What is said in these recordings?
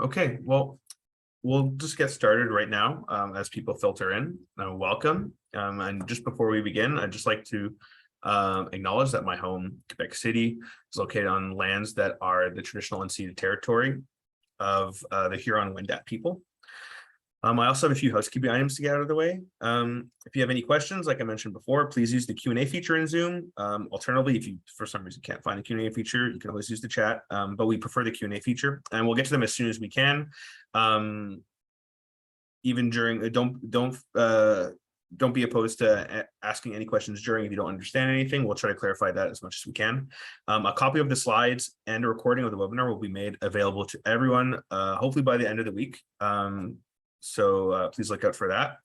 Okay, well, we'll just get started right now as people filter in. Welcome. And just before we begin, I'd just like to acknowledge that my home, Quebec City, is located on lands that are the traditional unceded territory of the Huron-Wendat people. I also have a few housekeeping items to get out of the way. If you have any questions, like I mentioned before, please use the Q&A feature in Zoom. Alternatively, if you for some reason can't find the Q&A feature, you can always use the chat, but we prefer the Q&A feature, and we'll get to them as soon as we can. Even during, don't be opposed to asking any questions during if you don't understand anything. We'll try to clarify that as much as we can. A copy of the slides and a recording of the webinar will be made available to everyone, hopefully by the end of the week. So please look out for that.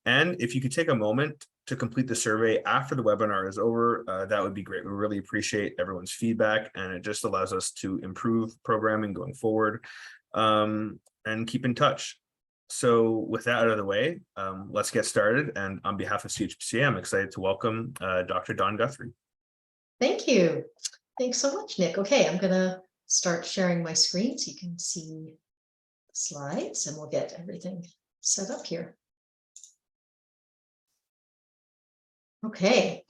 And if you could take a moment to complete the survey after the webinar is over, that would be great. We really appreciate everyone's feedback, and it just allows us to improve programming going forward and keep in touch. So with that out of the way, let's get started. And on behalf of CHPCA, I'm excited to welcome Dr. Dawn Guthrie. Thank you. Thanks so much, Nick. Okay, I'm going to start sharing my screen so you can see the slides, and we'll get everything set up here. Okay,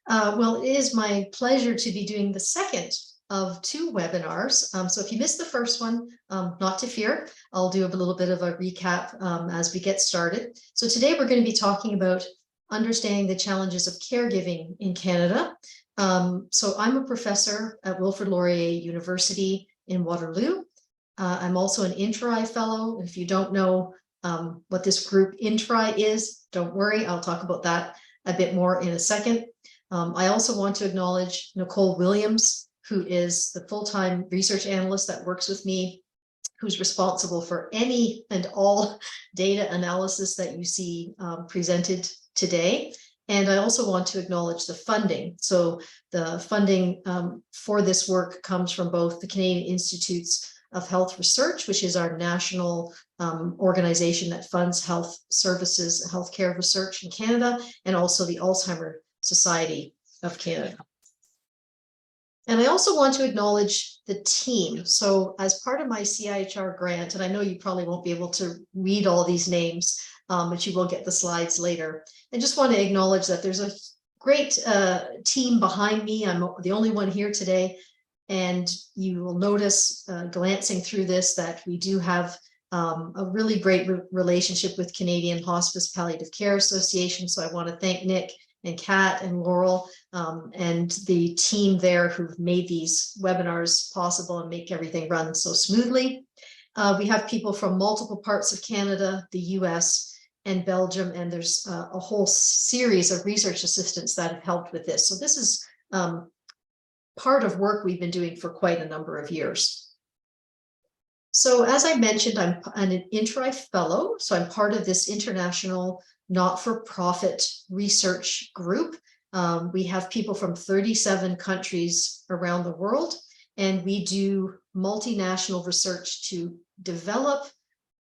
well, it is my pleasure to be doing the second of two webinars. So if you missed the first one, not to fear, I'll do a little bit of a recap as we get started. So today we're going to be talking about understanding the challenges of caregiving in Canada. So I'm a professor at Wilfrid Laurier University in Waterloo. I'm also an interRAI fellow. If you don't know what this group interRAI is, don't worry, I'll talk about that a bit more in a second. I also want to acknowledge Nicole Williams, who is the full-time research analyst that works with me, who's responsible for any and all data analysis that you see presented today. And I also want to acknowledge the funding. So the funding for this work comes from both the Canadian Institutes of Health Research, which is our national organization that funds health services, healthcare research in Canada, and also the Alzheimer's Society of Canada. And I also want to acknowledge the team. So as part of my CIHR grant, and I know you probably won't be able to read all these names, but you will get the slides later. And just want to acknowledge that there's a great team behind me. I'm the only one here today. And you will notice, glancing through this, that we do have a really great relationship with Canadian Hospice Palliative Care Association. So I want to thank Nick and Kat and Laurel and the team there who've made these webinars possible and make everything run so smoothly. We have people from multiple parts of Canada, the US, and Belgium, and there's a whole series of research assistants that have helped with this. So this is part of work we've been doing for quite a number of years. So as I mentioned, I'm an interRAI fellow, so I'm part of this international not-for-profit research group. We have people from 37 countries around the world, and we do multinational research to develop,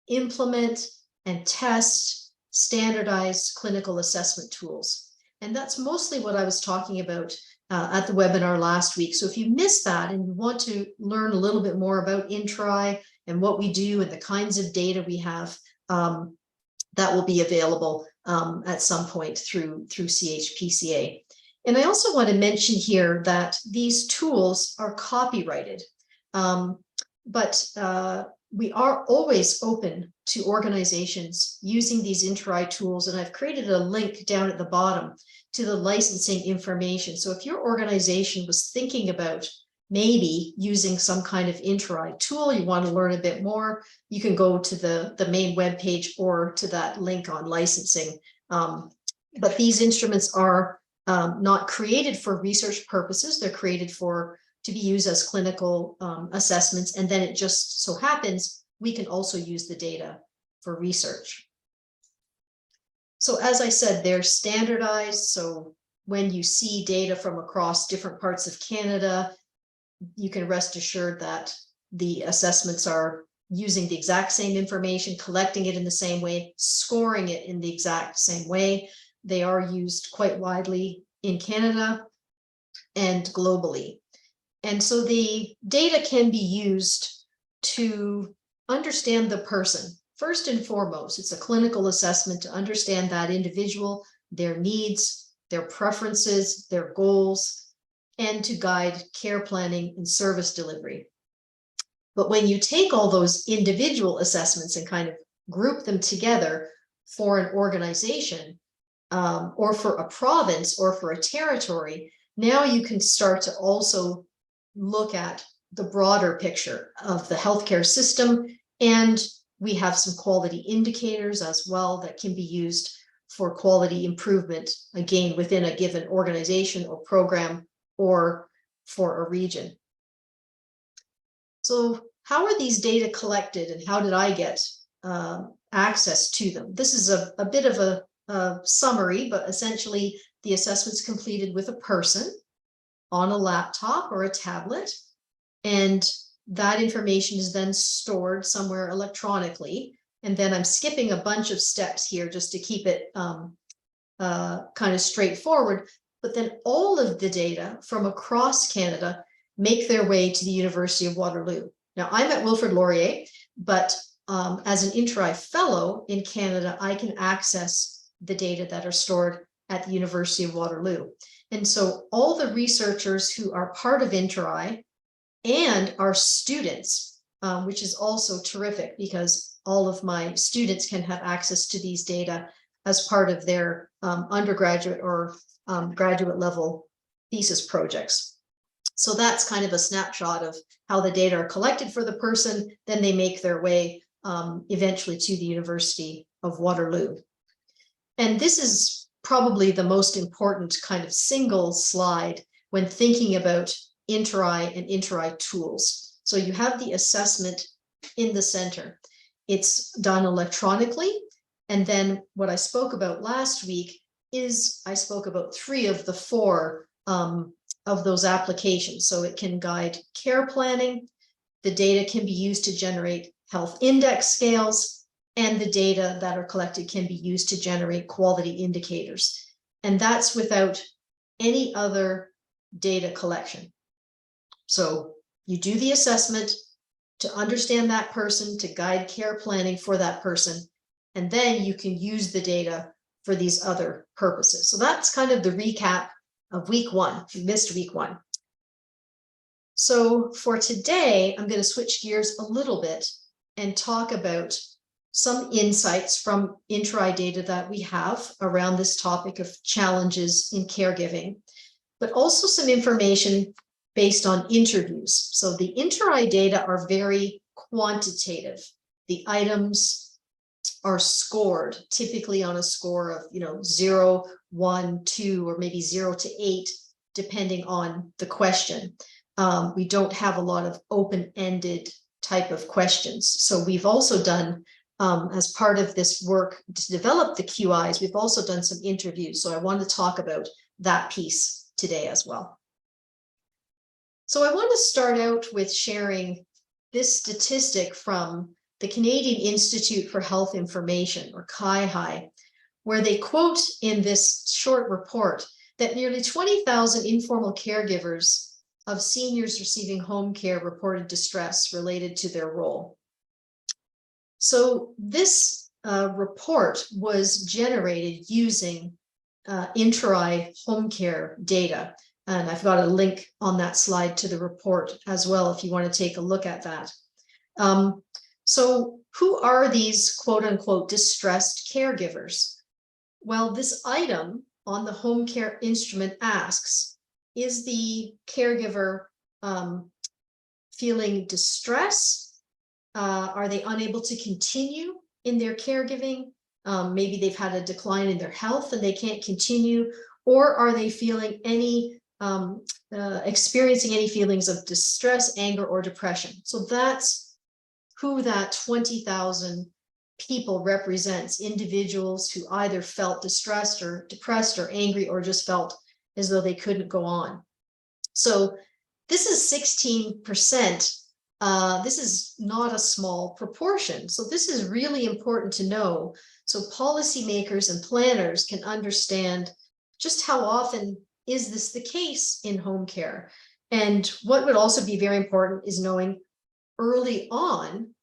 implement, and test standardized clinical assessment tools. And that's mostly what I was talking about at the webinar last week. So if you missed that and you want to learn a little bit more about interRAI and what we do and the kinds of data we have, that will be available at some point through CHPCA. And I also want to mention here that these tools are copyrighted, but we are always open to organizations using these interRAI tools. And I've created a link down at the bottom to the licensing information. So if your organization was thinking about maybe using some kind of interRAI tool, you want to learn a bit more, you can go to the main web page or to that link on licensing. But these instruments are not created for research purposes. They're created to be used as clinical assessments. And then it just so happens we can also use the data for research. So as I said, they're standardized. So when you see data from across different parts of Canada, you can rest assured that the assessments are using the exact same information, collecting it in the same way, scoring it in the exact same way. They are used quite widely in Canada and globally. And so the data can be used to understand the person. First and foremost, it's a clinical assessment to understand that individual, their needs, their preferences, their goals, and to guide care planning and service delivery. But when you take all those individual assessments and kind of group them together for an organization, or for a province or for a territory, now you can start to also look at the broader picture of the healthcare system. And we have some quality indicators as well that can be used for quality improvement, again, within a given organization or program or for a region. So how are these data collected and how did I get access to them? This is a bit of a summary, but essentially the assessment's completed with a person on a laptop or a tablet, and that information is then stored somewhere electronically. And then I'm skipping a bunch of steps here just to keep it kind of straightforward. But then all of the data from across Canada make their way to the University of Waterloo. Now I'm at Wilfrid Laurier, but as an interRAI fellow in Canada, I can access the data that are stored at the University of Waterloo. And so all the researchers who are part of interRAI and our students, which is also terrific because all of my students can have access to these data as part of their undergraduate or graduate level thesis projects. So that's kind of a snapshot of how the data are collected for the person. Then they make their way eventually to the University of Waterloo. And this is probably the most important kind of single slide when thinking about interRAI and interRAI tools. So you have the assessment in the center. It's done electronically. And then what I spoke about last week is I spoke about 3 of the 4 of those applications. So it can guide care planning. The data can be used to generate health index scales, and the data that are collected can be used to generate quality indicators. And that's without any other data collection. So you do the assessment to understand that person, to guide care planning for that person, and then you can use the data for these other purposes. So that's kind of the recap of week 1, if you missed week 1. So for today, I'm going to switch gears a little bit and talk about some insights from interRAI data that we have around this topic of challenges in caregiving, but also some information based on interviews. So the interRAI data are very quantitative. The items are scored typically on a score of 0, 1, 2, or maybe 0 to 8, depending on the question. We don't have a lot of open-ended type of questions. So we've also done, as part of this work to develop the QIs, we've also done some interviews. So I want to talk about that piece today as well. So I want to start out with sharing this statistic from the Canadian Institute for Health Information, or CIHI, where they quote in this short report that nearly 20,000 informal caregivers of seniors receiving home care reported distress related to their role. So this report was generated using interRAI home care data. And I've got a link on that slide to the report as well, if you want to take a look at that. So who are these quote unquote distressed caregivers? Well, this item on the home care instrument asks, is the caregiver feeling distress? Are they unable to continue in their caregiving? Maybe they've had a decline in their health and they can't continue, or are they feeling any, experiencing any feelings of distress, anger, or depression? So that's who that 20,000 people represents, individuals who either felt distressed or depressed or angry, or just felt as though they couldn't go on. So this is 16%. This is not a small proportion. So this is really important to know, so policymakers and planners can understand just how often is this the case in home care. And what would also be very important is knowing early on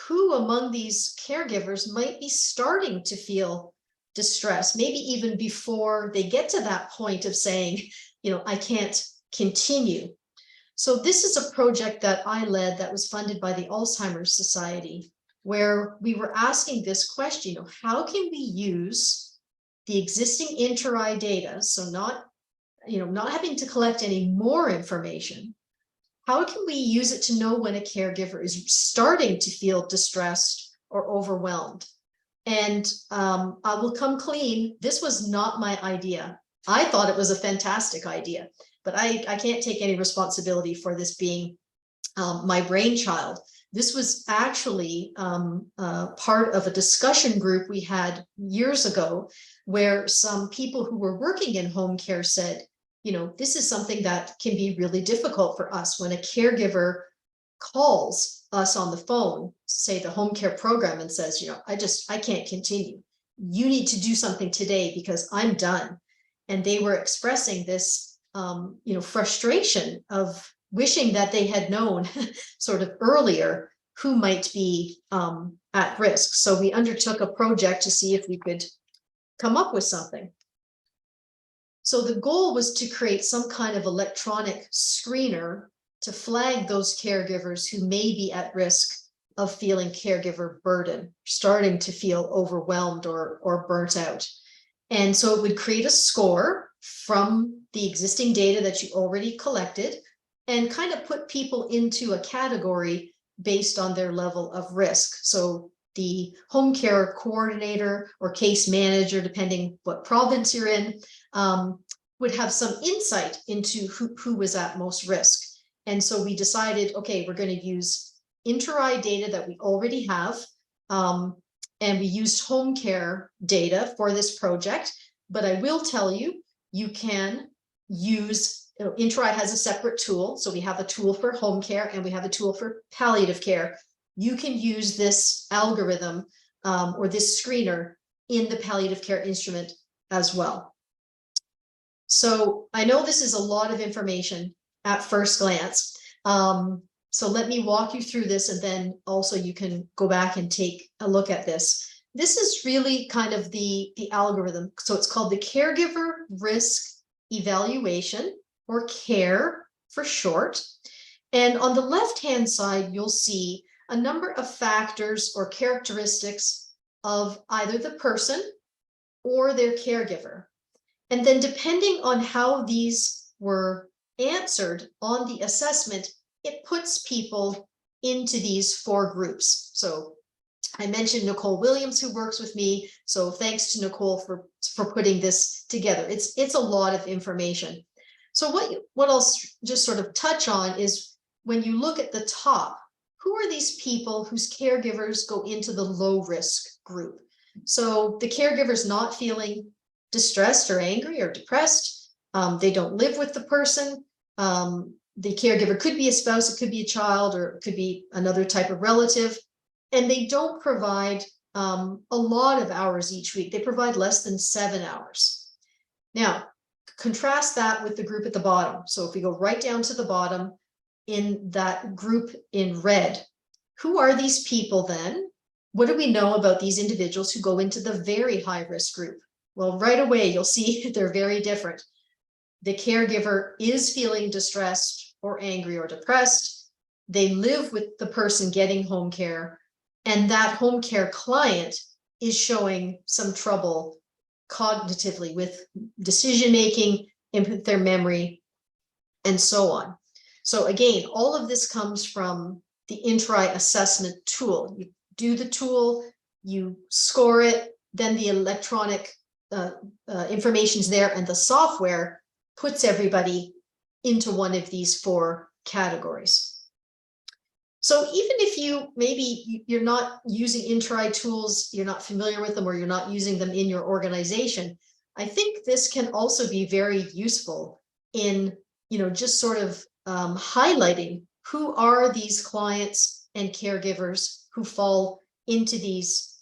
who among these caregivers might be starting to feel distress, maybe even before they get to that point of saying, I can't continue. So this is a project that I led that was funded by the Alzheimer's Society, where we were asking this question, how can we use the existing interRAI data, so not having to collect any more information, how can we use it to know when a caregiver is starting to feel distressed or overwhelmed? And I will come clean, this was not my idea. I thought it was a fantastic idea, but I can't take any responsibility for this being my brainchild. This was actually part of a discussion group we had years ago, where some people who were working in home care said, this is something that can be really difficult for us when a caregiver calls us on the phone, say the home care program, and says, I can't continue. You need to do something today because I'm done. And they were expressing this, frustration of wishing that they had known sort of earlier who might be at risk. So we undertook a project to see if we could come up with something. So the goal was to create some kind of electronic screener to flag those caregivers who may be at risk of feeling caregiver burden, starting to feel overwhelmed or burnt out. And so it would create a score from the existing data that you already collected and kind of put people into a category based on their level of risk. So the home care coordinator or case manager, depending what province you're in, would have some insight into who was at most risk. And so we decided, okay, we're going to use interRAI data that we already have. And we used home care data for this project. But I will tell you, you can use, interRAI has a separate tool. So we have a tool for home care and we have a tool for palliative care. You can use this algorithm or this screener in the palliative care instrument as well. So I know this is a lot of information at first glance. So let me walk you through this, and then also you can go back and take a look at this. This is really kind of the algorithm. So it's called the Caregiver Risk Evaluation, or CARE for short. And on the left-hand side, you'll see a number of factors or characteristics of either the person or their caregiver. And then depending on how these were answered on the assessment, it puts people into these 4 groups. So I mentioned Nicole Williams, who works with me. So thanks to Nicole for putting this together. It's a lot of information. So what I'll just sort of touch on is when you look at the top, who are these people whose caregivers go into the low risk group? So the caregiver's not feeling distressed or angry or depressed. They don't live with the person. The caregiver could be a spouse, it could be a child, or it could be another type of relative. And they don't provide a lot of hours each week. They provide less than 7 hours. Now, contrast that with the group at the bottom. So if we go right down to the bottom in that group in red, who are these people then? What do we know about these individuals who go into the very high risk group? Well, right away, you'll see they're very different. The caregiver is feeling distressed or angry or depressed. They live with the person getting home care, and that home care client is showing some trouble cognitively with decision-making, with their memory, and so on. So again, all of this comes from the interRAI assessment tool. You do the tool, you score it, then the electronic information's there, and the software puts everybody into one of these 4 categories. So even if maybe you're not using interRAI tools, you're not familiar with them, or you're not using them in your organization, I think this can also be very useful in, just sort of highlighting who are these clients and caregivers who fall into these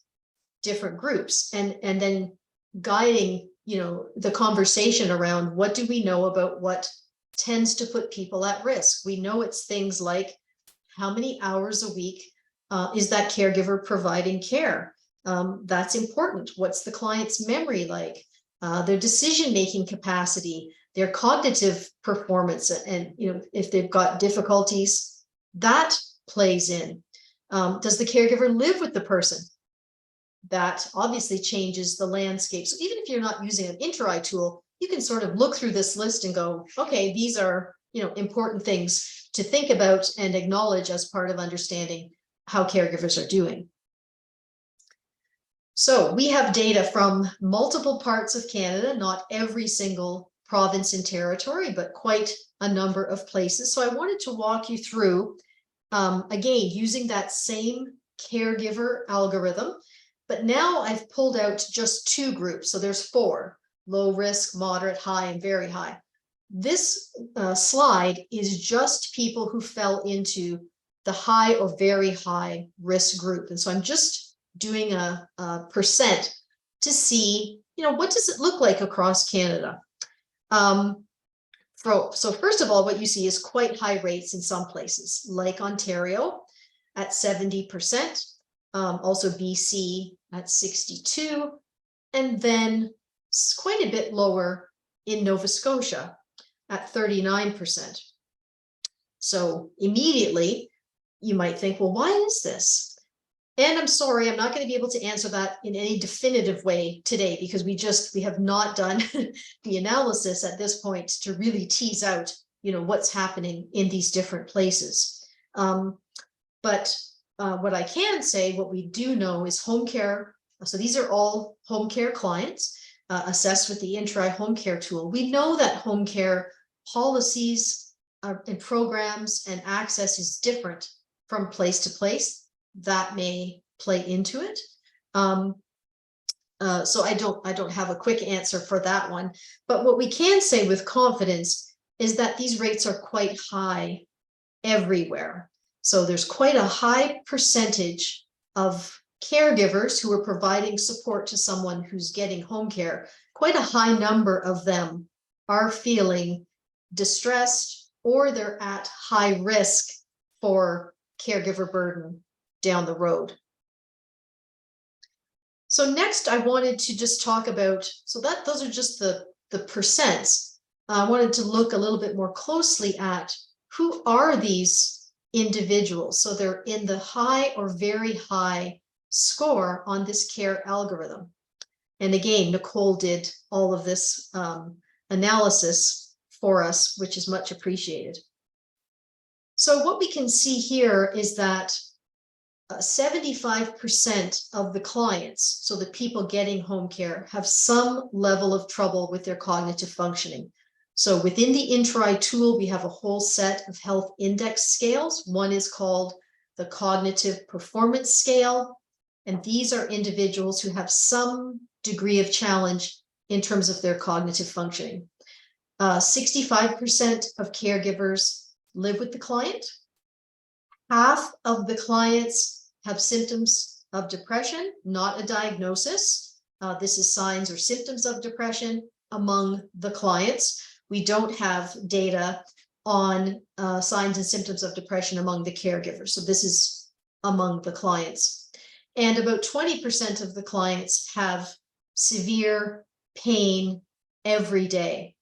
different groups, and then guiding, the conversation around what do we know about what tends to put people at risk. We know it's things like how many hours a week Is that caregiver providing care? That's important. What's the client's memory like? Their decision-making capacity, their cognitive performance, and if they've got difficulties, that plays in. Does the caregiver live with the person? That obviously changes the landscape. So even if you're not using an interRAI tool, you can sort of look through this list and go, okay, these are important things to think about and acknowledge as part of understanding how caregivers are doing. So we have data from multiple parts of Canada, not every single province and territory, but quite a number of places. So I wanted to walk you through, again, using that same caregiver algorithm, but now I've pulled out just 2 groups. So there's 4: low risk, moderate, high, and very high. This slide is just people who fell into the high or very high risk group. And so I'm just doing a percent to see, what does it look like across Canada? So first of all, what you see is quite high rates in some places, like Ontario at 70%, also BC at 62%, and then quite a bit lower in Nova Scotia at 39%. So immediately you might think, well, why is this? And I'm sorry, I'm not going to be able to answer that in any definitive way today, because we have not done the analysis at this point to really tease out, what's happening in these different places. But what I can say, what we do know is home care. So these are all home care clients assessed with the interRAI home care tool. We know that home care policies and programs and access is different from place to place. That may play into it. So I don't have a quick answer for that one. But what we can say with confidence is that these rates are quite high everywhere. So there's quite a high percentage of caregivers who are providing support to someone who's getting home care. Quite a high number of them are feeling distressed, or they're at high risk for caregiver burden down the road. So next I wanted to just talk about, those are just the percents. I wanted to look a little bit more closely at who are these individuals. So they're in the high or very high score on this care algorithm. And again, Nicole did all of this analysis for us, which is much appreciated. So what we can see here is that 75% of the clients, so the people getting home care, have some level of trouble with their cognitive functioning. So within the interRAI tool, we have a whole set of health index scales. One is called the Cognitive Performance Scale, and these are individuals who have some degree of challenge in terms of their cognitive functioning. 65% of caregivers live with the client. Half of the clients have symptoms of depression, not a diagnosis. This is signs or symptoms of depression among the clients. We don't have data on signs and symptoms of depression among the caregivers. So this is among the clients. And about 20% of the clients have severe pain every day.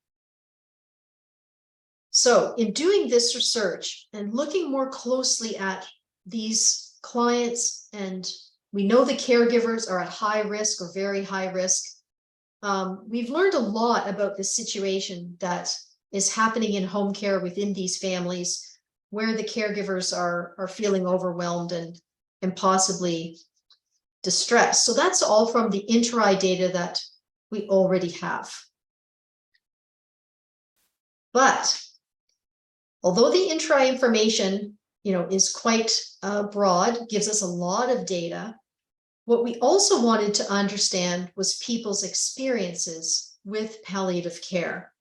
So in doing this research and looking more closely at these clients, and we know the caregivers are at high risk or very high risk, we've learned a lot about the situation that is happening in home care within these families, where the caregivers are feeling overwhelmed and possibly distressed. So that's all from the interRAI data that we already have. But although the interRAI information, is quite broad, gives us a lot of data, what we also wanted to understand was people's experiences with palliative care.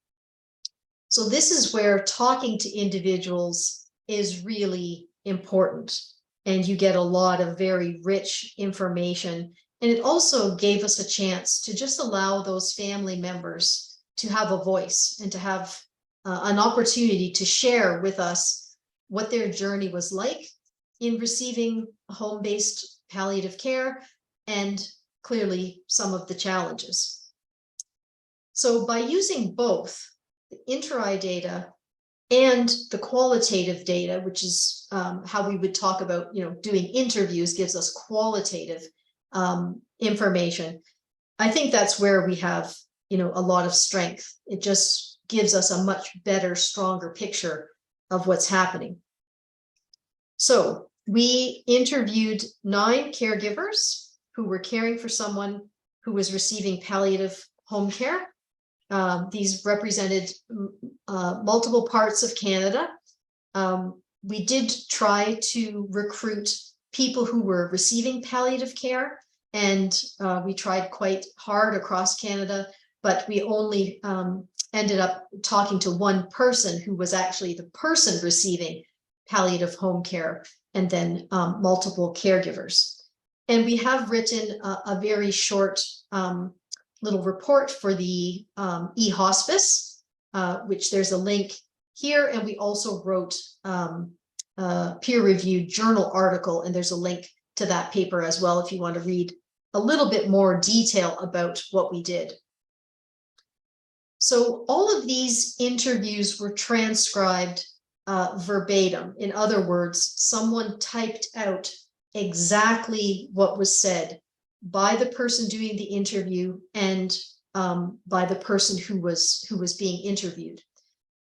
So this is where talking to individuals is really important, and you get a lot of very rich information. And it also gave us a chance to just allow those family members to have a voice and to have an opportunity to share with us what their journey was like in receiving home-based palliative care, and clearly some of the challenges. So by using both the interRAI data and the qualitative data, which is how we would talk about, doing interviews gives us qualitative information. I think that's where we have, a lot of strength. It just gives us a much better, stronger picture of what's happening. So we interviewed 9 caregivers who were caring for someone who was receiving palliative home care. These represented multiple parts of Canada. We did try to recruit people who were receiving palliative care, and we tried quite hard across Canada, but we only ended up talking to one person who was actually the person receiving palliative home care, and then multiple caregivers. And we have written a very short little report for the e-hospice, which there's a link here. And we also wrote a peer-reviewed journal article, and there's a link to that paper as well if you want to read a little bit more detail about what we did. So all of these interviews were transcribed verbatim. In other words, someone typed out exactly what was said by the person doing the interview and by the person who was being interviewed.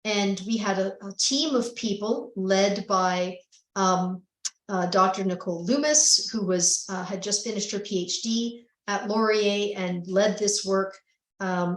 And we had a team of people led by Dr. Nicole Loomis, who had just finished her PhD at Laurier and led this work,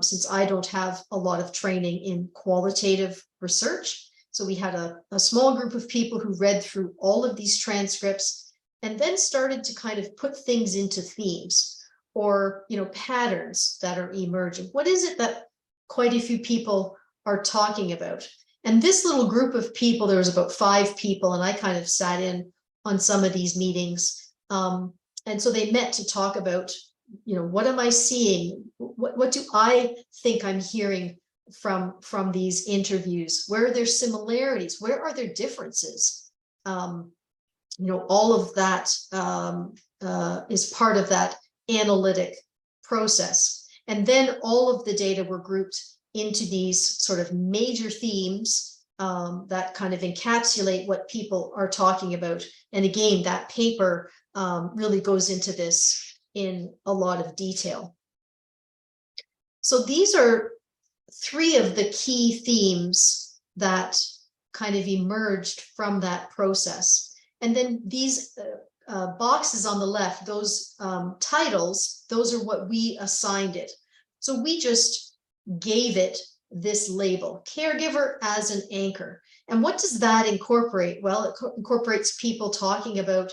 since I don't have a lot of training in qualitative research. So we had a small group of people who read through all of these transcripts and then started to kind of put things into themes or, patterns that are emerging. What is it that quite a few people are talking about? And this little group of people, there was about 5 people, and I kind of sat in on some of these meetings. And so they met to talk about, what am I seeing? What do I think I'm hearing from these interviews? Where are there similarities? Where are there differences? All of that is part of that analytic process. And then all of the data were grouped into these sort of major themes that kind of encapsulate what people are talking about. And again, that paper really goes into this in a lot of detail. So these are 3 of the key themes that kind of emerged from that process. And then these boxes on the left, those titles, those are what we assigned it. So we just gave it this label, caregiver as an anchor. And what does that incorporate? Well, it incorporates people talking about,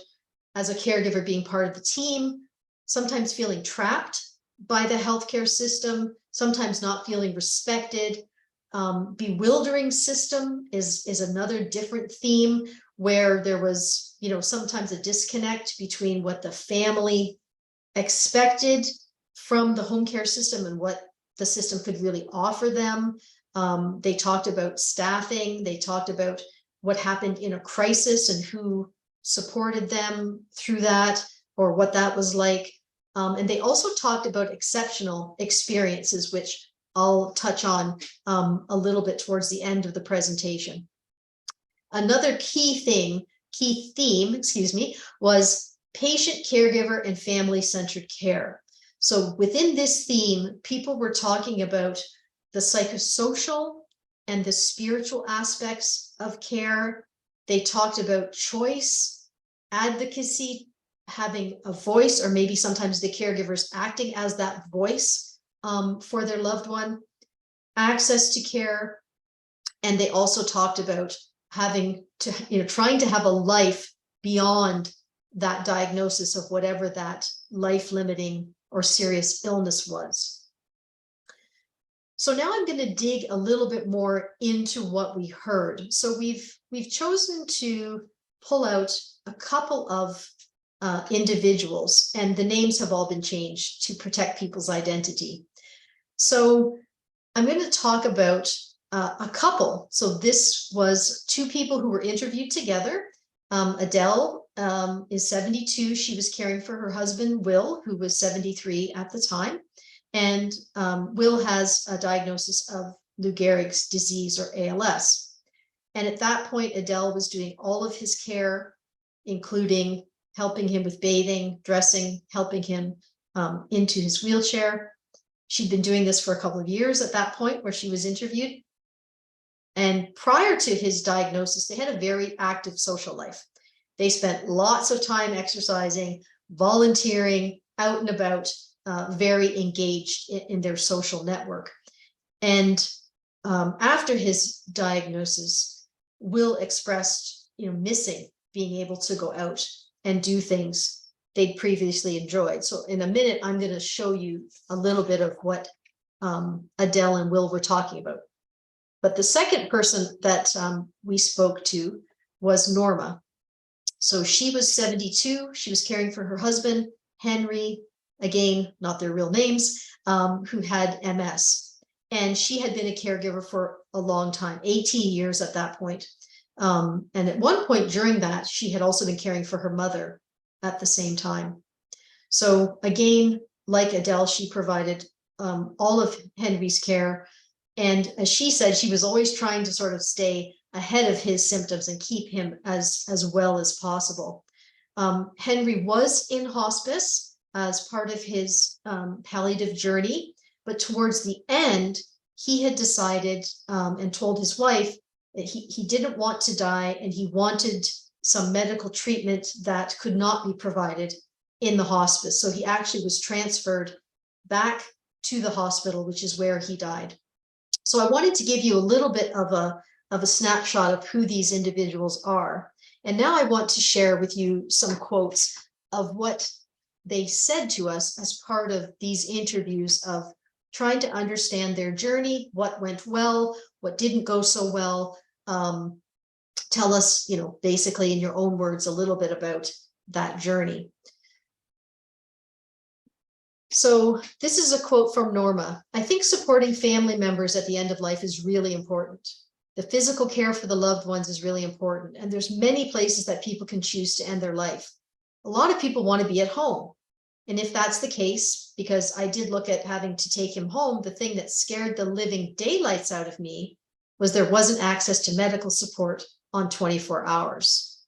as a caregiver, being part of the team, sometimes feeling trapped by the healthcare system, sometimes not feeling respected. Bewildering system is another different theme, where there was, sometimes a disconnect between what the family expected from the home care system and what the system could really offer them. They talked about staffing. They talked about what happened in a crisis and who supported them through that, or what that was like. And they also talked about exceptional experiences, which I'll touch on a little bit towards the end of the presentation. Another key theme, was patient, caregiver, and family-centered care. So within this theme, people were talking about the psychosocial and the spiritual aspects of care. They talked about choice, advocacy, having a voice, or maybe sometimes the caregivers acting as that voice for their loved one, access to care. And they also talked about having to, trying to have a life beyond that diagnosis of whatever that life-limiting or serious illness was. So now I'm going to dig a little bit more into what we heard. So we've chosen to pull out a couple of individuals, and the names have all been changed to protect people's identity. So I'm going to talk about a couple. So this was 2 people who were interviewed together, Adele is 72. She was caring for her husband, Will, who was 73 at the time. And Will has a diagnosis of Lou Gehrig's disease, or ALS. And at that point, Adele was doing all of his care, including helping him with bathing, dressing, helping him into his wheelchair. She'd been doing this for a couple of years at that point where she was interviewed. And prior to his diagnosis, they had a very active social life. They spent lots of time exercising, volunteering, out and about, very engaged in their social network. And after his diagnosis, Will expressed, missing being able to go out and do things they'd previously enjoyed. So in a minute, I'm going to show you a little bit of what Adele and Will were talking about. But the second person that we spoke to was Norma. So she was 72. She was caring for her husband, Henry, again, not their real names, who had MS. And she had been a caregiver for a long time, 18 years at that point. And at one point during that, she had also been caring for her mother at the same time. So again, like Adele, she provided all of Henry's care. And as she said, she was always trying to sort of stay ahead of his symptoms and keep him as well as possible. Henry was in hospice as part of his palliative journey, but towards the end, he had decided and told his wife that he didn't want to die, and he wanted some medical treatment that could not be provided in the hospice. So he actually was transferred back to the hospital, which is where he died. So I wanted to give you a little bit of a snapshot of who these individuals are. And now I want to share with you some quotes of what they said to us as part of these interviews, of trying to understand their journey, what went well, what didn't go so well. Tell us, basically in your own words, a little bit about that journey. So this is a quote from Norma. "I think supporting family members at the end of life is really important. The physical care for the loved ones is really important. And there's many places that people can choose to end their life. A lot of people want to be at home. And if that's the case, because I did look at having to take him home, the thing that scared the living daylights out of me was there wasn't access to medical support on 24 hours.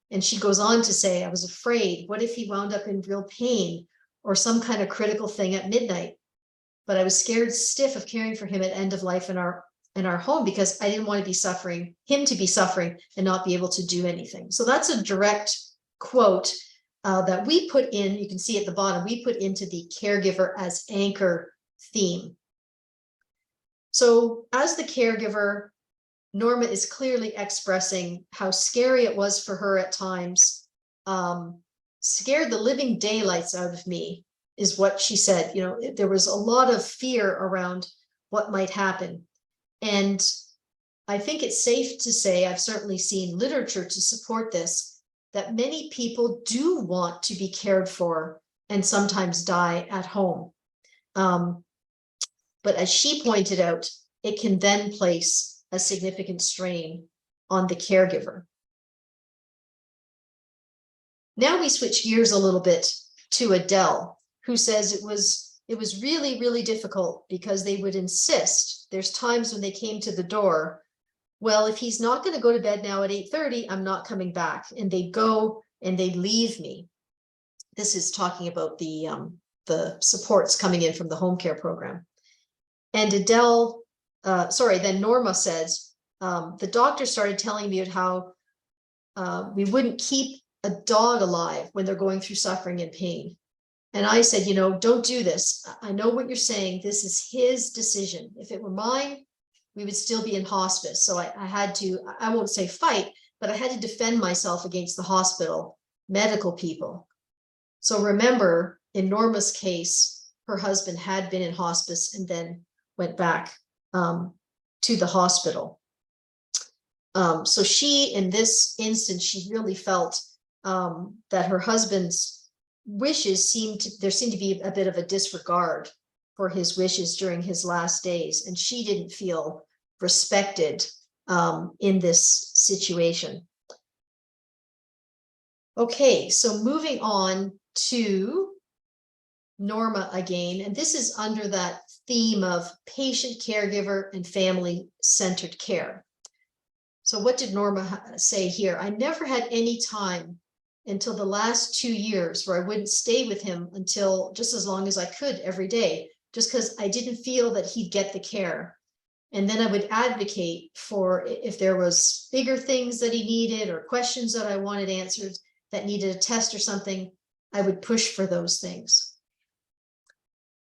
And she goes on to say, I was afraid, what if he wound up in real pain or some kind of critical thing at midnight? But I was scared stiff of caring for him at end of life in our home, because I didn't want to be suffering, him to be suffering and not be able to do anything." So that's a direct quote that we put in. You can see at the bottom, we put into the caregiver as anchor theme. So as the caregiver, Norma is clearly expressing how scary it was for her at times. Scared the living daylights out of me is what she said. There was a lot of fear around what might happen. And I think it's safe to say, I've certainly seen literature to support this, that many people do want to be cared for and sometimes die at home. But as she pointed out, it can then place a significant strain on the caregiver. Now we switch gears a little bit to Adele, who says it was really, really difficult because they would insist. There's times when they came to the door, well, if he's not going to go to bed now at 8:30, I'm not coming back. And they'd go and they'd leave me. This is talking about the supports coming in from the home care program. And then Norma says, the doctor started telling me how we wouldn't keep a dog alive when they're going through suffering and pain. And I said, don't do this. I know what you're saying. This is his decision. If it were mine, we would still be in hospice. So I had to, I won't say fight, but I had to defend myself against the hospital, medical people. So remember, in Norma's case, her husband had been in hospice and then went back to the hospital. So she, in this instance, she really felt that her husband's wishes there seemed to be a bit of a disregard for his wishes during his last days, and she didn't feel respected in this situation. Okay, so moving on to Norma again, and this is under that theme of patient, caregiver, and family-centered care. So what did Norma say here? I never had any time until the last 2 years where I wouldn't stay with him until just as long as I could every day, just because I didn't feel that he'd get the care. And then I would advocate for if there was bigger things that he needed or questions that I wanted answered that needed a test or something, I would push for those things.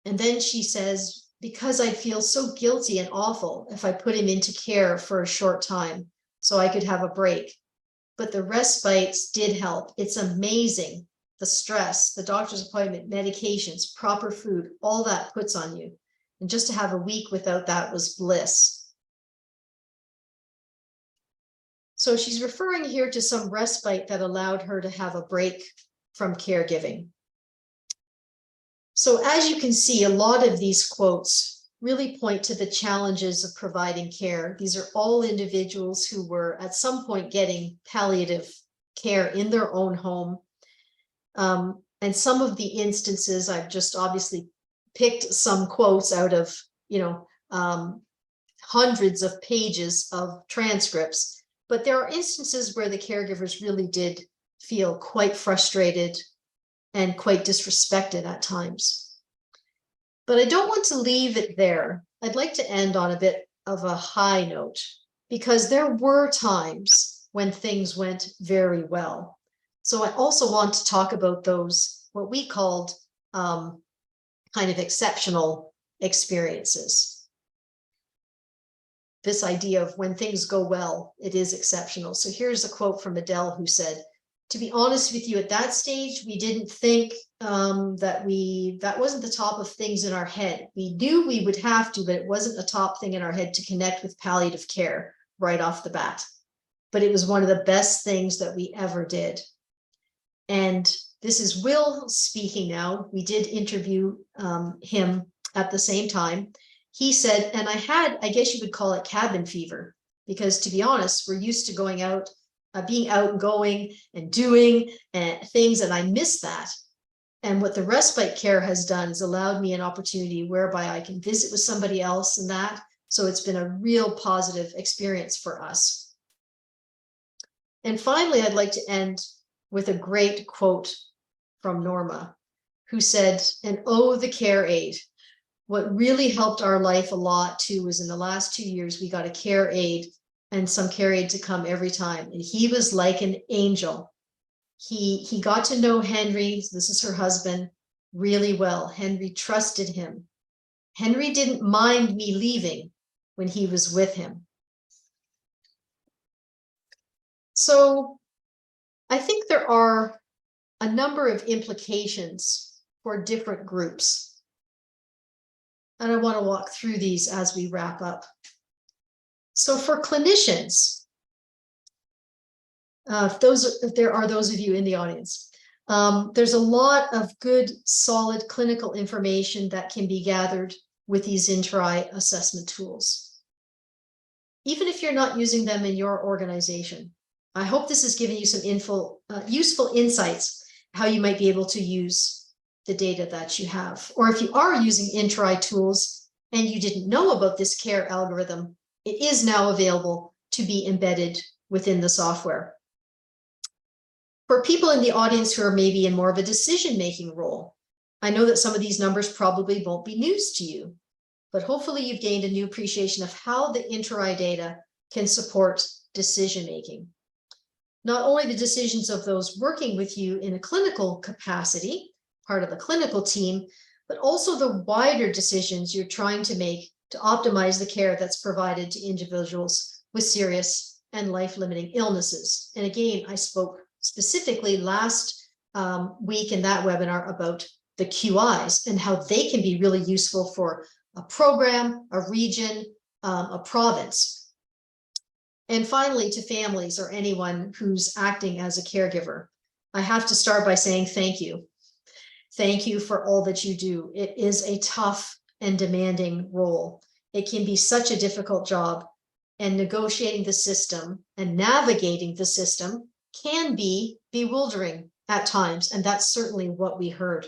And then she says, because I'd feel so guilty and awful if I put him into care for a short time so I could have a break. But the respites did help. It's amazing. The stress, the doctor's appointment, medications, proper food, all that puts on you. And just to have a week without that was bliss. So she's referring here to some respite that allowed her to have a break from caregiving. So as you can see, a lot of these quotes really point to the challenges of providing care. These are all individuals who were at some point getting palliative care in their own home. And some of the instances, I've just obviously picked some quotes out of, hundreds of pages of transcripts, but there are instances where the caregivers really did feel quite frustrated and quite disrespected at times. But I don't want to leave it there. I'd like to end on a bit of a high note, because there were times when things went very well. So I also want to talk about those, what we called kind of exceptional experiences. This idea of when things go well, it is exceptional. So here's a quote from Adele, who said, to be honest with you, at that stage, we didn't think that wasn't the top of things in our head. We knew we would have to, but it wasn't a top thing in our head to connect with palliative care right off the bat. But it was one of the best things that we ever did. And this is Will speaking now. We did interview him at the same time. He said, and I guess you would call it cabin fever, because to be honest, we're used to going out, being out and going and doing things, and I miss that. And what the respite care has done is allowed me an opportunity whereby I can visit with somebody else and that. So it's been a real positive experience for us. And finally, I'd like to end with a great quote from Norma, who said, and oh, the care aide. What really helped our life a lot too was in the last 2 years, we got a care aide and some care aide to come every time. And he was like an angel. He got to know Henry, this is her husband, really well. Henry trusted him. Henry didn't mind me leaving when he was with him. So I think there are a number of implications for different groups. And I want to walk through these as we wrap up. So for clinicians, if there are those of you in the audience, there's a lot of good, solid clinical information that can be gathered with these interRAI assessment tools. Even if you're not using them in your organization, I hope this has given you some useful insights, how you might be able to use the data that you have. Or if you are using interRAI tools and you didn't know about this care algorithm, it is now available to be embedded within the software. For people in the audience who are maybe in more of a decision-making role, I know that some of these numbers probably won't be news to you, but hopefully you've gained a new appreciation of how the interRAI data can support decision-making. Not only the decisions of those working with you in a clinical capacity, part of the clinical team, but also the wider decisions you're trying to make to optimize the care that's provided to individuals with serious and life-limiting illnesses. And again, I spoke specifically last week in that webinar about the QIs and how they can be really useful for a program, a region, a province. And finally, to families or anyone who's acting as a caregiver, I have to start by saying thank you. Thank you for all that you do. It is a tough and demanding role. It can be such a difficult job, and negotiating the system and navigating the system can be bewildering at times, and that's certainly what we heard.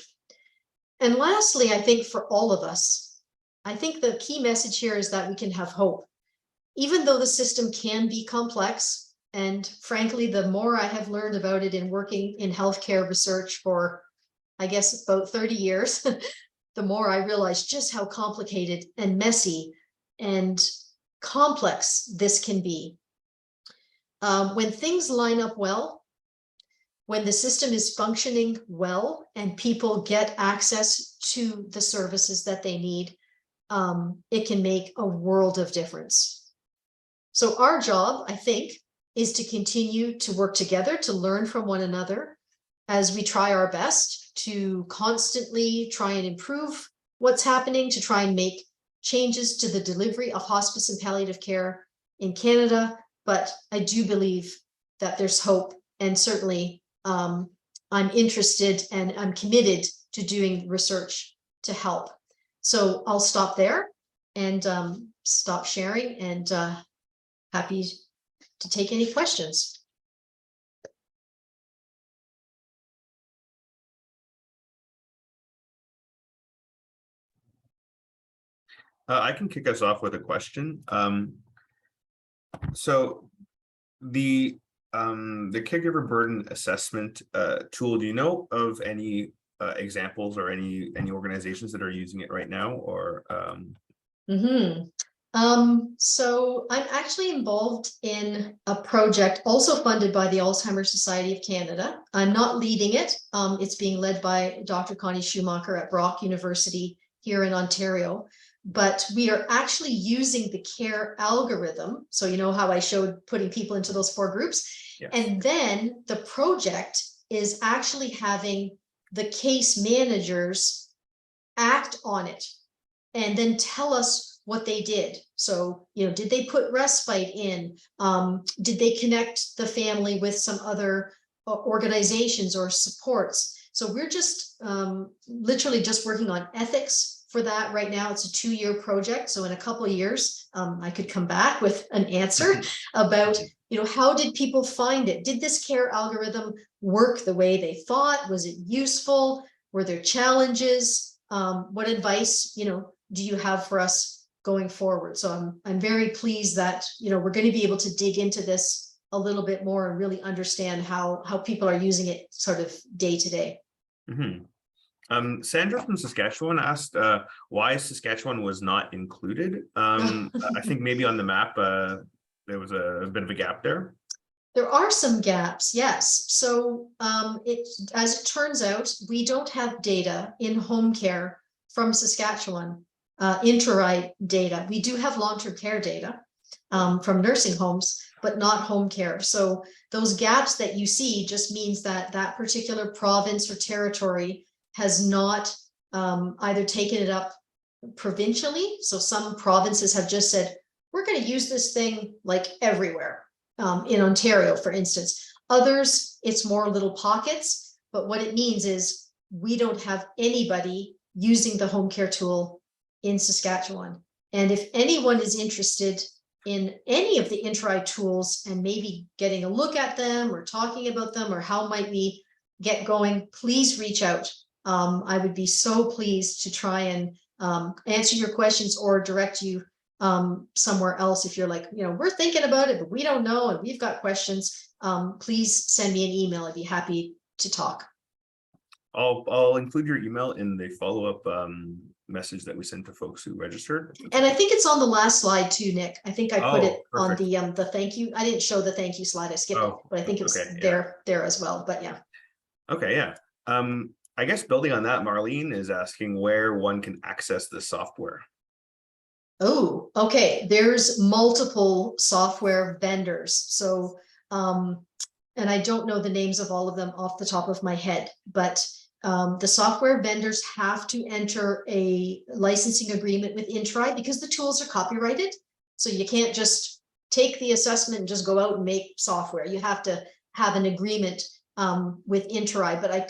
And lastly, I think for all of us, I think the key message here is that we can have hope. Even though the system can be complex, and frankly, the more I have learned about it in working in healthcare research for, I guess, about 30 years, the more I realize just how complicated and messy and complex this can be. When things line up well, when the system is functioning well and people get access to the services that they need, it can make a world of difference. So our job, I think, is to continue to work together, to learn from one another as we try our best to constantly try and improve what's happening, to try and make changes to the delivery of hospice and palliative care in Canada. But I do believe that there's hope, and certainly I'm interested and I'm committed to doing research to help. So I'll stop there and stop sharing, and happy to take any questions. I can kick us off with a question. So the caregiver burden assessment tool, do you know of any examples or any organizations that are using it right now, or So I'm actually involved in a project also funded by the Alzheimer's Society of Canada. I'm not leading it. It's being led by Dr. Connie Schumacher at Brock University here in Ontario. But we are actually using the care algorithm. So you know how I showed putting people into those 4 groups? Yes. And then the project is actually having the case managers act on it and then tell us what they did. So, you know, did they put respite in? Did they connect the family with some other organizations or supports? So we're just literally just working on ethics for that right now. It's a 2-year project. So in a couple of years, I could come back with an answer about, you know, how did people find it? Did this care algorithm work the way they thought? Was it useful? Were there challenges? What advice, you know, do you have for us going forward? So I'm very pleased that, you know, we're going to be able to dig into this a little bit more and really understand how people are using it sort of day to day. Sandra from Saskatchewan asked why Saskatchewan was not included. I think maybe on the map there was a bit of a gap there. There are some gaps, yes. So as it turns out, we don't have data in home care from Saskatchewan, interRAI data. We do have long-term care data from nursing homes, but not home care. So those gaps that you see just means that that particular province or territory has not either taken it up provincially. So some provinces have just said, we're going to use this thing like everywhere. In Ontario, for instance. Others, it's more little pockets, but what it means is we don't have anybody using the home care tool in Saskatchewan. And if anyone is interested in any of the interRAI tools and maybe getting a look at them or talking about them or how might we get going, please reach out. I would be so pleased to try and answer your questions or direct you somewhere else. If you're like, you know, we're thinking about it, but we don't know, and we've got questions, please send me an email. I'd be happy to talk. I'll include your email in the follow-up message that we sent to folks who registered. And I think it's on the last slide too, Nick. I think I put it perfect. on the thank you. I didn't show the thank you slide. I skipped it, but I think it's there as well. But yeah. Okay, yeah. I guess building on that, Marlene is asking where one can access this software. Oh, okay. There's multiple software vendors. So, and I don't know the names of all of them off the top of my head, but the software vendors have to enter a licensing agreement with interRAI because the tools are copyrighted. So you can't just take the assessment and just go out and make software. You have to have an agreement with interRAI, but I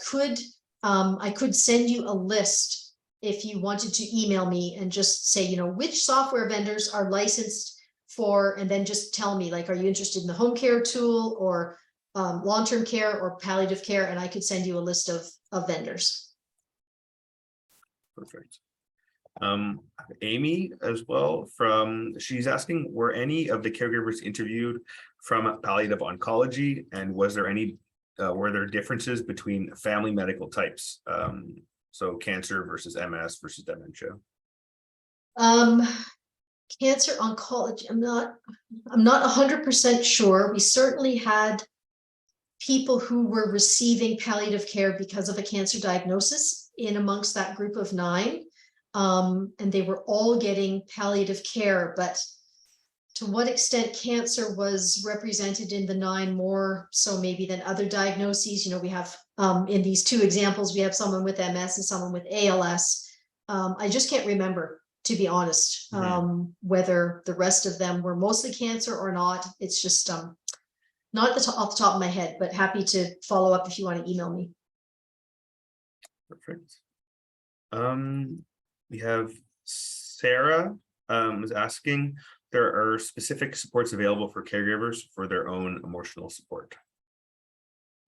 could send you a list if you wanted to email me and just say, you know, which software vendors are licensed for, and then just tell me, like, are you interested in the home care tool or long-term care or palliative care, and I could send you a list of vendors. Perfect. Amy as well she's asking, were any of the caregivers interviewed from palliative oncology, and was there any were there differences between family medical types, so cancer versus MS versus dementia? Cancer oncology, I'm not 100% sure. We certainly had people who were receiving palliative care because of a cancer diagnosis in amongst that group of 9. And they were all getting palliative care, but to what extent cancer was represented in the 9 more so maybe than other diagnoses. You know, we have in these 2 examples, we have someone with MS and someone with ALS. I just can't remember, to be honest, whether the rest of them were mostly cancer or not. It's just not off the top of my head, but happy to follow up if you want to email me. Perfect. We have Sarah is asking, there are specific supports available for caregivers for their own emotional support.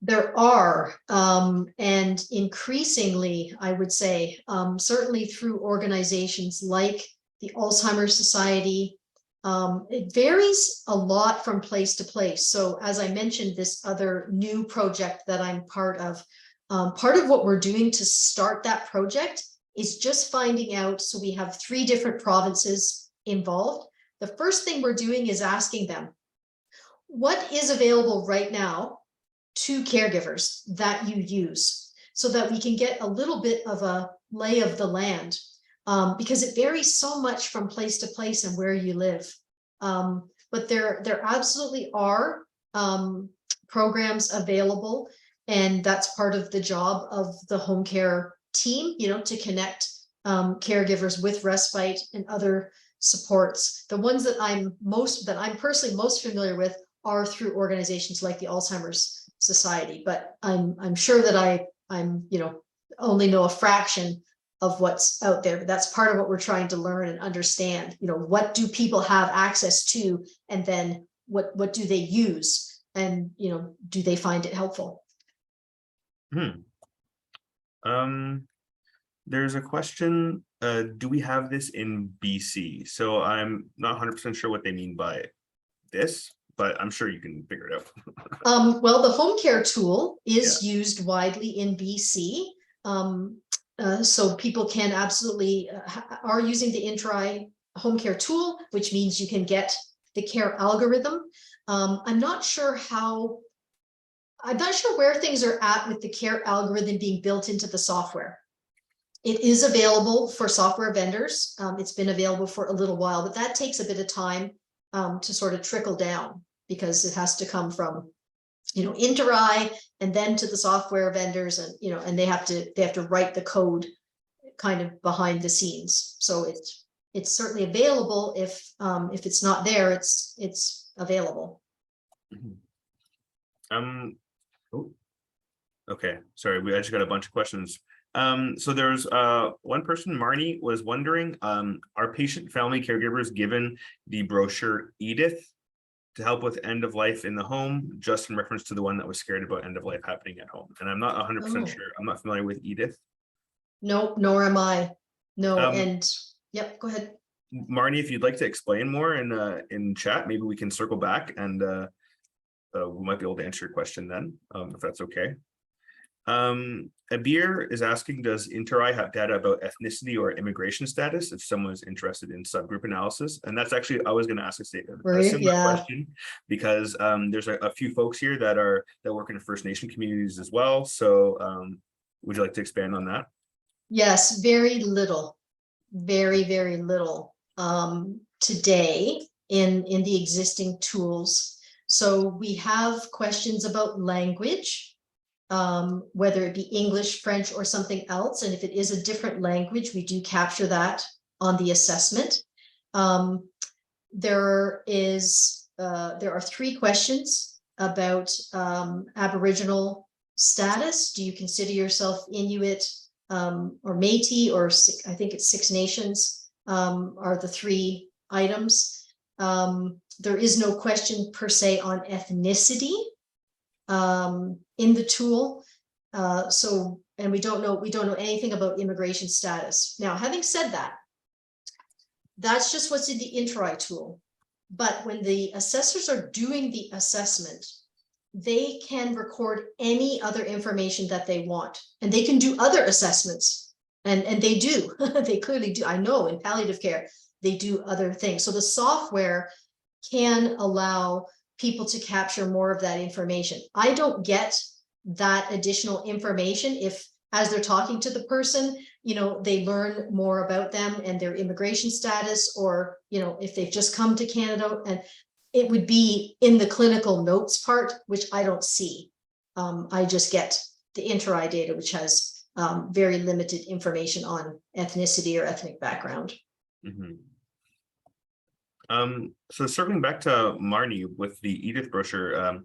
There are, and increasingly, I would say, certainly through organizations like the Alzheimer's Society. It varies a lot from place to place. So as I mentioned, this other new project that I'm part of what we're doing to start that project is just finding out. So we have 3 different provinces involved. The first thing we're doing is asking them, what is available right now to caregivers that you use, so that we can get a little bit of a lay of the land, because it varies so much from place to place and where you live. But there absolutely are programs available, and that's part of the job of the home care team, you know, to connect caregivers with respite and other supports. The ones that I'm personally most familiar with are through organizations like the Alzheimer's Society, but I'm sure that I'm you know, only know a fraction of what's out there. But that's part of what we're trying to learn and understand. You know, what do people have access to, and then what do they use, and you know, do they find it helpful? There's a question, do we have this in BC? So I'm not 100% sure what they mean by this, but I'm sure you can figure it out. Well, the home care tool is used widely in BC. So people can absolutely are using the interRAI home care tool, which means you can get the care algorithm. I'm not sure where things are at with the care algorithm being built into the software. It is available for software vendors. It's been available for a little while, but that takes a bit of time to sort of trickle down, because it has to come from, you know, interRAI and then to the software vendors, and you know, and they have to write the code kind of behind the scenes. So it's certainly available. If it's not there, it's available. Okay, sorry, I just got a bunch of questions. So there's one person, Marnie, was wondering, are patient family caregivers given the brochure Edith to help with end of life in the home, just in reference to the one that was scared about end of life happening at home? And I'm not 100% sure. I'm not familiar with Edith. No, nor am I. No, and yep, go ahead. Marnie, if you'd like to explain more in chat, maybe we can circle back and we might be able to answer your question then, if that's okay. Abir is asking, does interRAI have data about ethnicity or immigration status if someone is interested in subgroup analysis? And that's actually, I was going to ask a similar question, because there's a few folks here that work in First Nation communities as well. So would you like to expand on that? Yes, very little, very, very little today in the existing tools. So we have questions about language, whether it be English, French, or something else. And if it is a different language, we do capture that on the assessment. There are 3 questions about Aboriginal status. Do you consider yourself Inuit or Métis, or I think it's 6 Nations are the 3 items. There is no question per se on ethnicity. in the tool. And we don't know anything about immigration status. Now, having said that, that's just what's in the interRAI tool. But when the assessors are doing the assessment, they can record any other information that they want, and they can do other assessments, and they do. They clearly do. I know in palliative care, they do other things. So the software can allow people to capture more of that information. I don't get that additional information if, as they're talking to the person, they learn more about them and their immigration status, or, if they've just come to Canada, and it would be in the clinical notes part, which I don't see. I just get the interRAI data, which has very limited information on ethnicity or ethnic background. Mm-hmm. So circling back to Marnie with the Edith brochure,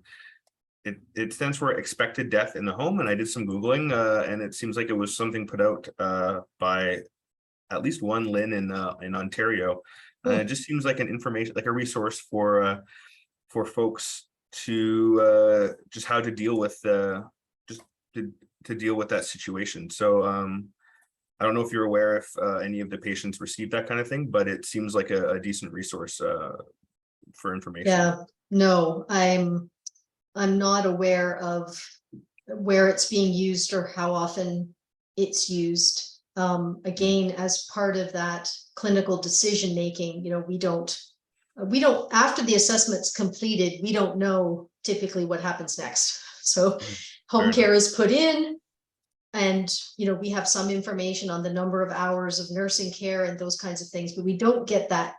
it stands for expected death in the home, and I did some Googling, and it seems like it was something put out by at least one Lynn in Ontario. It just seems like an information, like a resource for folks to just how to deal with to deal with that situation. So I don't know if you're aware if any of the patients receive that kind of thing, but it seems like a decent resource for information. Yeah, no, I'm not aware of where it's being used or how often it's used. Again, as part of that clinical decision making, we don't, after the assessment's completed, we don't know typically what happens next. So home care is put in, and we have some information on the number of hours of nursing care and those kinds of things, but we don't get that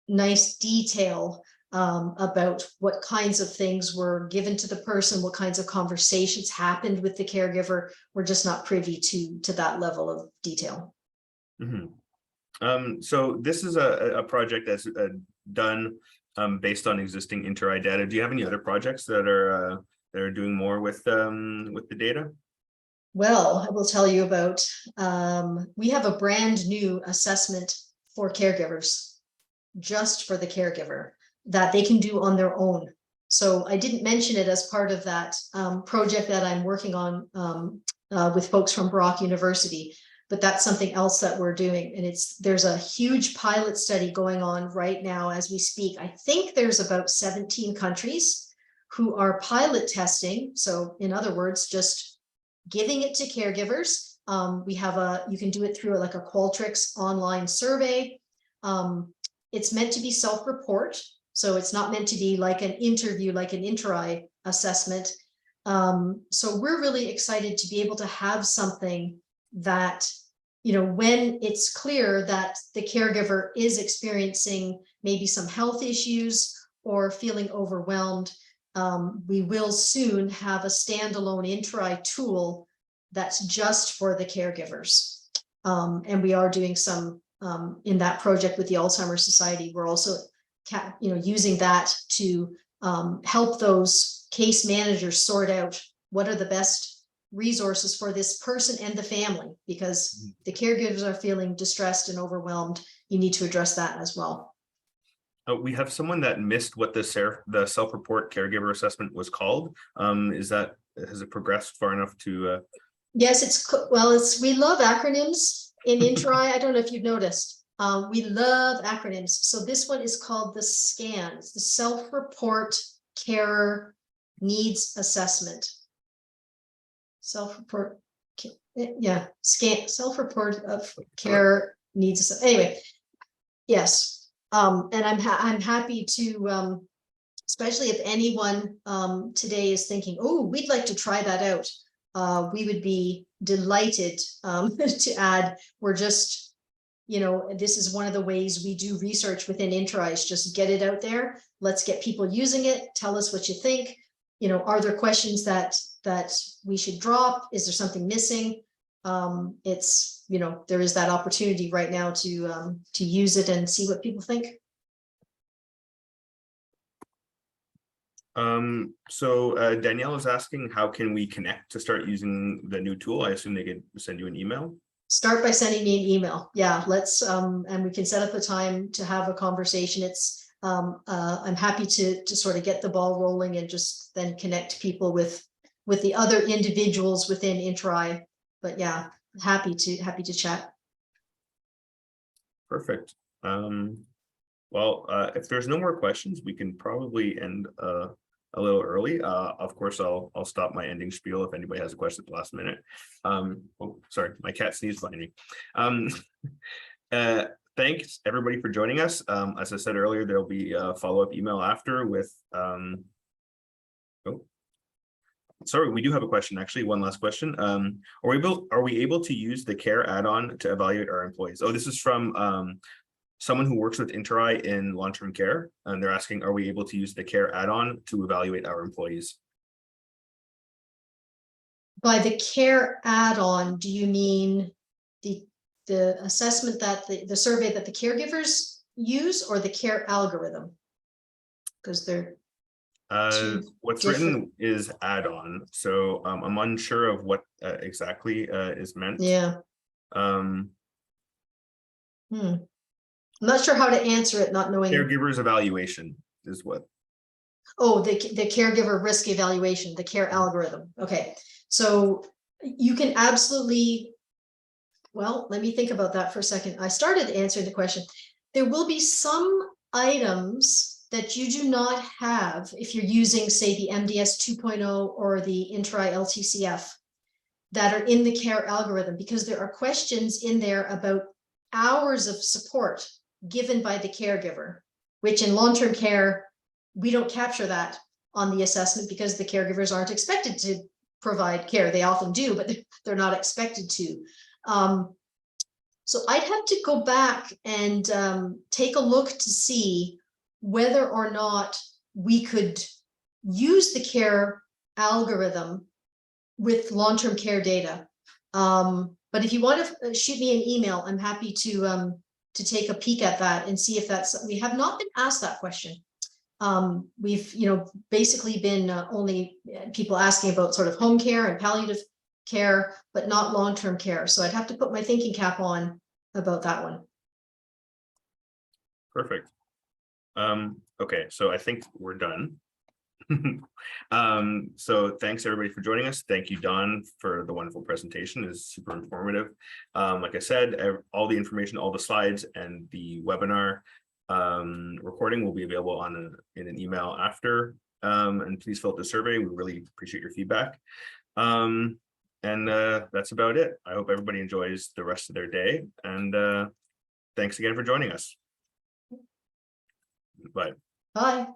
nice detail about what kinds of things were given to the person, what kinds of conversations happened with the caregiver. We're just not privy to that level of detail. Mm-hmm. So this is a project that's done based on existing interRAI data. Do you have any other projects that are doing more with the data? Well, I will tell you about, we have a brand new assessment for caregivers, just for the caregiver, that they can do on their own. So I didn't mention it as part of that project that I'm working on with folks from Brock University, but that's something else that we're doing. And there's a huge pilot study going on right now as we speak. I think there's about 17 countries who are pilot testing. So in other words, just giving it to caregivers. We have you can do it through like a Qualtrics online survey. It's meant to be self-report. So it's not meant to be like an interview, like an interRAI assessment. So we're really excited to be able to have something that, when it's clear that the caregiver is experiencing maybe some health issues or feeling overwhelmed, we will soon have a standalone interRAI tool that's just for the caregivers. And we are doing some in that project with the Alzheimer's Society. We're also using that to help those case managers sort out what are the best resources for this person and the family, because the caregivers are feeling distressed and overwhelmed. You need to address that as well. We have someone that missed what the self-report caregiver assessment was called. Has it progressed far enough to? Yes, we love acronyms in interRAI. I don't know if you've noticed. We love acronyms. So this one is called the SCAN. It's the Self-Report Care Needs Assessment. Self-report, yeah, SCAN, Self-Report of Care Needs Assessment. Anyway, yes, and I'm happy to, especially if anyone today is thinking, oh, we'd like to try that out. We would be delighted to add. We're just, this is one of the ways we do research within interRAI, is just get it out there. Let's get people using it. Tell us what you think. Are there questions that we should drop? Is there something missing? It's, there is that opportunity right now to use it and see what people think. So Danielle is asking, how can we connect to start using the new tool? I assume they could send you an email. Start by sending me an email. Yeah, let's and we can set up a time to have a conversation. I'm happy to sort of get the ball rolling and just then connect people with with the other individuals within interRAI. But yeah, happy to chat. Perfect. Well, if there's no more questions, we can probably end a little early. Of course, I'll stop my ending spiel if anybody has a question at the last minute. Oh, sorry, my cat sneezed behind me. Thanks everybody for joining us. As I said earlier, there'll be a follow-up email after with oh, sorry, we do have a question, actually. One last question. Are we able to use the care add-on to evaluate our employees? Oh, this is from someone who works with interRAI in long-term care, and they're asking, are we able to use the care add-on to evaluate our employees? By the care add-on, do you mean the assessment that the survey that the caregivers use, or the care algorithm? Because they're what's different. written is add-on, so I'm unsure of what exactly is meant. Yeah. I'm not sure how to answer it, not knowing. Caregivers evaluation is what. Oh, the caregiver risk evaluation, the care algorithm. Okay, so you can absolutely, well, let me think about that for a second. I started answering the question. There will be some items that you do not have if you're using, say, the MDS 2.0 or the interRAI LTCF that are in the care algorithm, because there are questions in there about hours of support given by the caregiver, which in long-term care, we don't capture that on the assessment because the caregivers aren't expected to provide care. They often do, but they're not expected to. So I'd have to go back and take a look to see whether or not we could use the care algorithm with long-term care data. But if you want to shoot me an email, I'm happy to take a peek at that and see if that's, we have not been asked that question. We've, basically been only people asking about sort of home care and palliative care, but not long-term care. So I'd have to put my thinking cap on about that one. Perfect. Okay, so I think we're done. So thanks everybody for joining us. Thank you, Don, for the wonderful presentation. It's super informative. Like I said, all the information, all the slides, and the webinar recording will be available in an email after. And please fill out the survey. We really appreciate your feedback. And that's about it. I hope everybody enjoys the rest of their day. And thanks again for joining us. Bye. Bye.